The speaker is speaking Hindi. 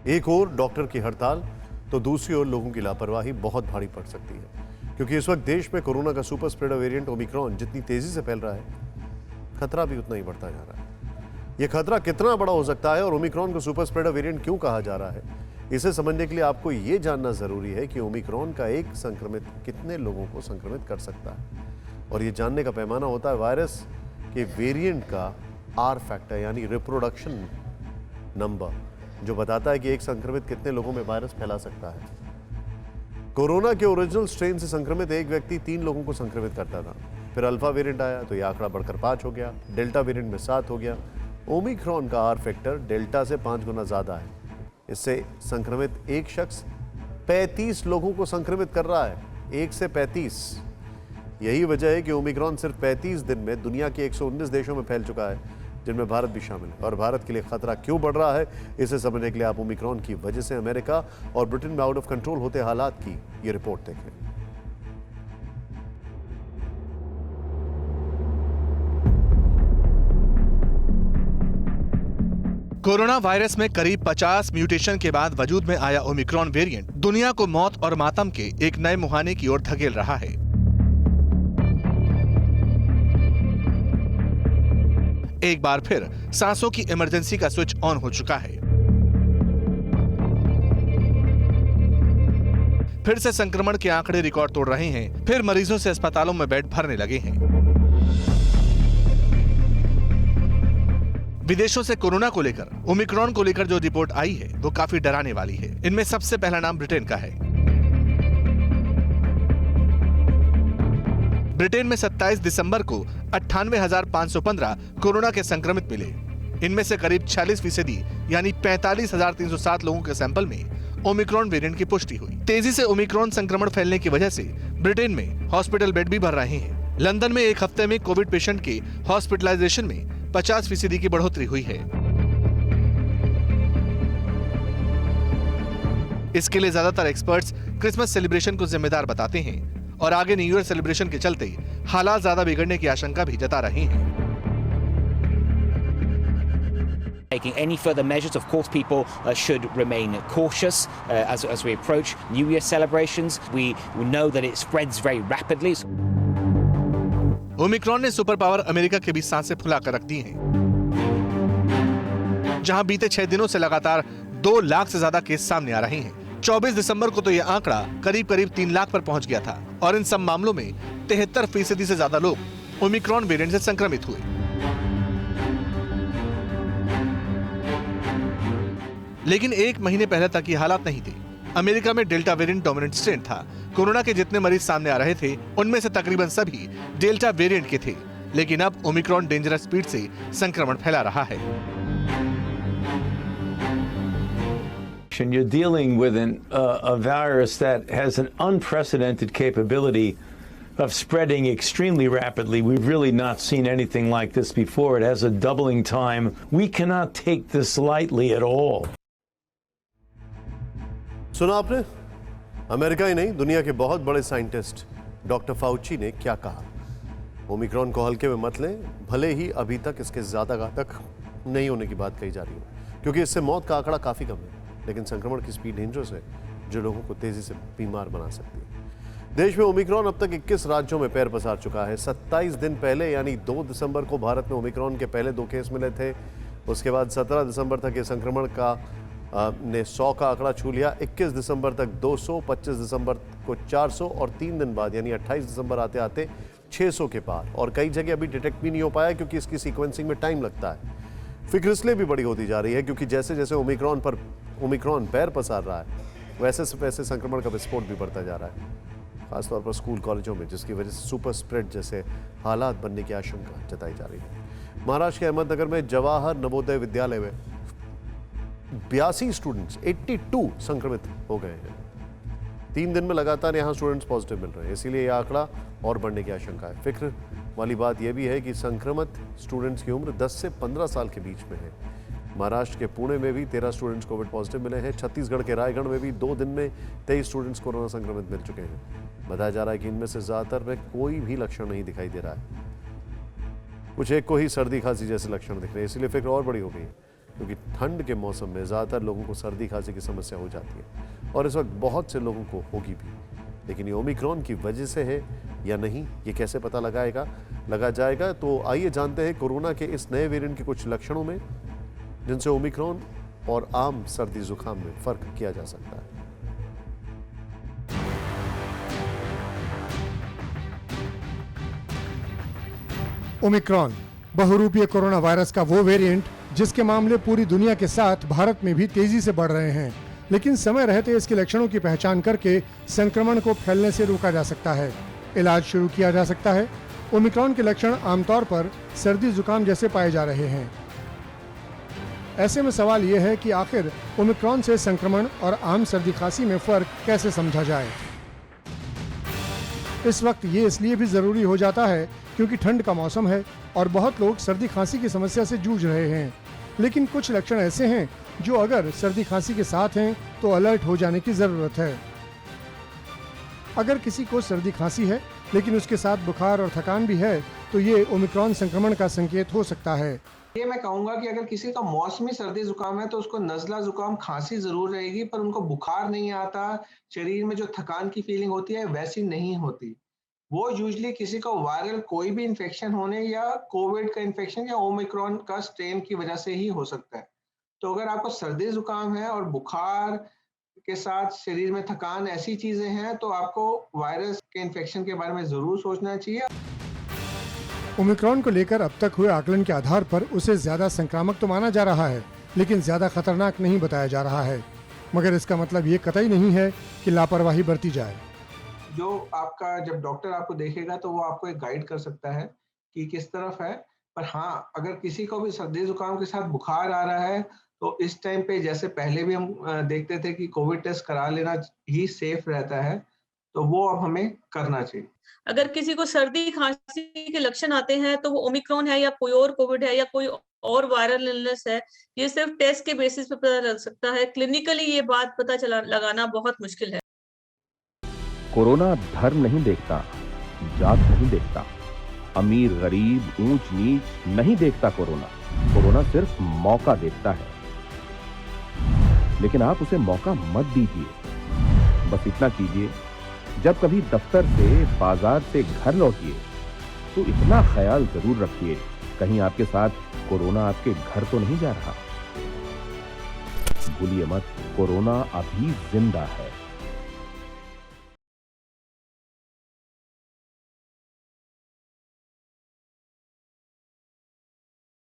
एक ओर डॉक्टर की हड़ताल तो दूसरी ओर लोगों की लापरवाही बहुत भारी पड़ सकती है, क्योंकि इस वक्त देश में कोरोना का सुपर स्प्रेडर वेरिएंट ओमिक्रॉन जितनी तेजी से फैल रहा है, खतरा भी उतना ही बढ़ता जा रहा है। यह खतरा कितना बड़ा हो सकता है और ओमिक्रॉन को सुपर स्प्रेडर वेरिएंट क्यों कहा जा रहा है, इसे समझने के लिए आपको यह जानना जरूरी है कि ओमिक्रॉन का एक संक्रमित कितने लोगों को संक्रमित कर सकता है। और यह जानने का पैमाना होता है वायरस के वेरिएंट का आर फैक्टर, यानी रिप्रोडक्शन नंबर, जो बताता है कि एक संक्रमित कितने लोगों में वायरस फैला सकता है। कोरोना के ओरिजिनल स्ट्रेन से संक्रमित एक व्यक्ति 3 लोगों को संक्रमित करता था, फिर अल्फा वेरिएंट आया तो यह आंकड़ा बढ़कर 5 हो गया, डेल्टा वेरिएंट में 7 हो गया। ओमिक्रॉन का आर फैक्टर डेल्टा से 5 गुना ज्यादा है। इससे संक्रमित एक शख्स 35 लोगों को संक्रमित कर रहा है, 1 से 35। यही वजह है कि ओमिक्रॉन सिर्फ 35 दिन में दुनिया के 119 देशों में फैल चुका है, जिनमें भारत भी शामिल है। और भारत के लिए खतरा क्यों बढ़ रहा है, इसे समझने के लिए आप ओमिक्रॉन की वजह से अमेरिका और ब्रिटेन में आउट ऑफ कंट्रोल होते हालात की ये रिपोर्ट देखें। कोरोना वायरस में करीब 50 म्यूटेशन के बाद वजूद में आया ओमिक्रॉन वेरिएंट दुनिया को मौत और मातम के एक नए मुहाने की ओर धकेल रहा है। एक बार फिर सांसों की इमरजेंसी का स्विच ऑन हो चुका है। फिर से संक्रमण के आंकड़े रिकॉर्ड तोड़ रहे हैं, फिर मरीजों से अस्पतालों में बेड भरने लगे हैं। विदेशों से कोरोना को लेकर, ओमिक्रॉन को लेकर जो रिपोर्ट आई है वो काफी डराने वाली है। इनमें सबसे पहला नाम ब्रिटेन का है। ब्रिटेन में 27 दिसंबर को 98,515 कोरोना के संक्रमित मिले। इनमें से करीब 46% यानी 45,307 लोगों के सैंपल में ओमिक्रॉन वेरिएंट की पुष्टि हुई। तेजी से ओमिक्रॉन संक्रमण फैलने की वजह से ब्रिटेन में हॉस्पिटल बेड भी भर रहे हैं। लंदन में एक हफ्ते में कोविड पेशेंट के हॉस्पिटलाइजेशन में 50% की बढ़ोतरी हुई है। इसके लिए ज्यादातर एक्सपर्ट्स क्रिसमस सेलिब्रेशन को जिम्मेदार बताते हैं और आगे न्यू ईयर सेलिब्रेशन के चलते हालात ज्यादा बिगड़ने की आशंका भी जता रहे हैं। Taking any further measures, of course, people should remain cautious as we approach New Year celebrations. We know that it spreads very rapidly. Omicron ने सुपर पावर अमेरिका के बीच सांसें फुला कर रख दी हैं, जहां बीते 6 दिनों से लगातार 2 लाख से ज्यादा केस सामने आ रहे हैं। 24 दिसंबर को तो यह आंकड़ा करीब 3 लाख पर पहुंच गया था और इन सब मामलों में 73% से ज्यादा लोग ओमिक्रॉन वेरिएंट से संक्रमित हुए। लेकिन 1 महीने पहले तक ये हालात नहीं थे। अमेरिका में डेल्टा वेरिएंट डोमिनेंट स्ट्रेन था। कोरोना के जितने मरीज सामने आ रहे थे, उनमें से तकरीबन सभी डेल्टा वेरिएंट के थे। लेकिन अब ओमिक्रॉन डेंजरस स्पीड से संक्रमण फैला रहा है। You're dealing with a virus that has an unprecedented capability of spreading extremely rapidly. We've really not seen anything like this before. It has a doubling time. We cannot take this lightly at all. सुना आपने? अमेरिका ही नहीं, दुनिया के बहुत बड़े साइंटिस्ट डॉक्टर फाउची ने क्या कहा। ओमिक्रॉन को हल्के में मत लें, भले ही अभी तक इसके ज्यादा घातक नहीं होने की बात कही जा रही हो, क्योंकि इससे मौत का आंकड़ा काफी कम है, लेकिन संक्रमण की स्पीड डेंजरस है, जो लोगों को तेजी से बीमार बना सकती है। देश में ओमिक्रॉन अब तक 21 राज्यों में पैर पसार चुका है। 27 दिन पहले यानी 2 दिसंबर को भारत में ओमिक्रॉन के पहले 2 केस मिले थे। उसके बाद 17 दिसंबर तक ये संक्रमण का ने 100 का आंकड़ा छू लिया। 21 दिसंबर तक 200, 25 दिसंबर को 400 और 3 दिन बाद यानी 28 दिसंबर आते आते 600 के पार। और कई जगह अभी डिटेक्ट भी नहीं हो पाया, क्योंकि इसकी सीक्वेंसिंग में टाइम लगता है। फिक्र इसलिए भी बड़ी होती जा रही है क्योंकि जैसे जैसे ओमिक्रॉन पैर पसार रहा है, वैसे से वैसे संक्रमण का विस्फोट भी बढ़ता जा रहा है, खासतौर पर स्कूल कॉलेजों में, जिसकी वजह से सुपर स्प्रेड जैसे हालात बनने की आशंका जताई जा रही है। महाराष्ट्र के अहमदनगर में जवाहर नवोदय विद्यालय में 82 स्टूडेंट्स 82 संक्रमित हो गए हैं। 3 दिन में लगातार यहाँ स्टूडेंट्स पॉजिटिव मिल रहे हैं, इसीलिए यह आंकड़ा और बढ़ने की आशंका है। फिक्र वाली बात यह भी है कि संक्रमित स्टूडेंट्स की उम्र 10 से 15 साल के बीच में है। महाराष्ट्र के पुणे में भी 13 स्टूडेंट्स कोविड पॉजिटिव मिले हैं। छत्तीसगढ़ के रायगढ़ में भी 2 दिन में 23 स्टूडेंट्स कोरोना संक्रमित मिल चुके हैं। बताया जा रहा है कि इनमें से ज्यादातर में कोई भी लक्षण नहीं दिखाई दे रहा है, कुछ एक को ही सर्दी खांसी जैसे लक्षण दिख रहे हैं, इसलिए फिक्र और बड़ी हो गई है। क्योंकि ठंड के मौसम में ज़्यादातर लोगों को सर्दी खांसी की समस्या हो जाती है और इस वक्त बहुत से लोगों को होगी भी। लेकिन ये ओमिक्रॉन की वजह से है या नहीं, ये कैसे पता लगा जाएगा? तो आइए जानते हैं कोरोना के इस नए वेरिएंट के कुछ लक्षणों में जिनसे ओमिक्रॉन और आम सर्दी जुकाम में फर्क किया जा सकता है। ओमिक्रॉन बहुरूपीय कोरोना वायरस का वो वेरिएंट जिसके मामले पूरी दुनिया के साथ भारत में भी तेजी से बढ़ रहे हैं, लेकिन समय रहते इसके लक्षणों की पहचान करके संक्रमण को फैलने से रोका जा सकता है, इलाज शुरू किया जा सकता है। ओमिक्रॉन के लक्षण आमतौर पर सर्दी जुकाम जैसे पाए जा रहे हैं। ऐसे में सवाल ये है कि आखिर ओमिक्रॉन से संक्रमण और आम सर्दी खांसी में फर्क कैसे समझा जाए। इस वक्त ये इसलिए भी जरूरी हो जाता है क्योंकि ठंड का मौसम है और बहुत लोग सर्दी खांसी की समस्या से जूझ रहे हैं, लेकिन कुछ लक्षण ऐसे हैं जो अगर सर्दी खांसी के साथ हैं तो अलर्ट हो जाने की जरूरत है। अगर किसी को सर्दी खांसी है लेकिन उसके साथ बुखार और थकान भी है तो ये ओमिक्रॉन संक्रमण का संकेत हो सकता है। ये मैं कहूंगा कि अगर किसी का मौसमी सर्दी जुकाम है तो उसको नज़ला जुकाम खांसी जरूर रहेगी, पर उनको बुखार नहीं आता, शरीर में जो थकान की फीलिंग होती है वैसी नहीं होती। वो यूजुअली किसी को वायरल कोई भी इन्फेक्शन होने या कोविड का इन्फेक्शन या ओमिक्रॉन का स्ट्रेन की वजह से ही हो सकता है। तो अगर आपको सर्दी जुकाम है और बुखार के साथ शरीर में थकान ऐसी चीजें हैं तो आपको वायरस के इन्फेक्शन के बारे में जरूर सोचना चाहिए। ओमिक्रॉन को लेकर अब तक हुए आकलन के आधार पर उसे ज्यादा संक्रामक तो माना जा रहा है, लेकिन ज्यादा खतरनाक नहीं बताया जा रहा है। मगर इसका मतलब ये कतई नहीं है कि लापरवाही बरती जाए। जो आपका जब डॉक्टर आपको देखेगा तो वो आपको एक गाइड कर सकता है कि किस तरफ है। पर हाँ, अगर किसी को भी सर्दी जुकाम के साथ बुखार आ रहा है तो इस टाइम पे जैसे पहले भी हम देखते थे कि कोविड टेस्ट करा लेना ही सेफ रहता है, तो वो अब हमें करना चाहिए। अगर किसी को सर्दी खांसी के लक्षण आते हैं तो वो ओमिक्रॉन है या कोई और कोविड है या कोई और वायरल इलनेस है, ये सिर्फ टेस्ट के बेसिस पे पता चल सकता है। क्लिनिकली ये बात लगाना बहुत मुश्किल है। कोरोना धर्म नहीं देखता, जात नहीं देखता, अमीर गरीब ऊंच नीच नहीं देखता। कोरोना सिर्फ मौका देखता है, लेकिन आप उसे मौका मत दीजिए। बस इतना कीजिए, जब कभी दफ्तर से बाजार से घर लौटिए तो इतना ख्याल जरूर रखिए कहीं आपके साथ कोरोना आपके घर तो नहीं जा रहा। भूलिए मत, कोरोना अभी जिंदा है।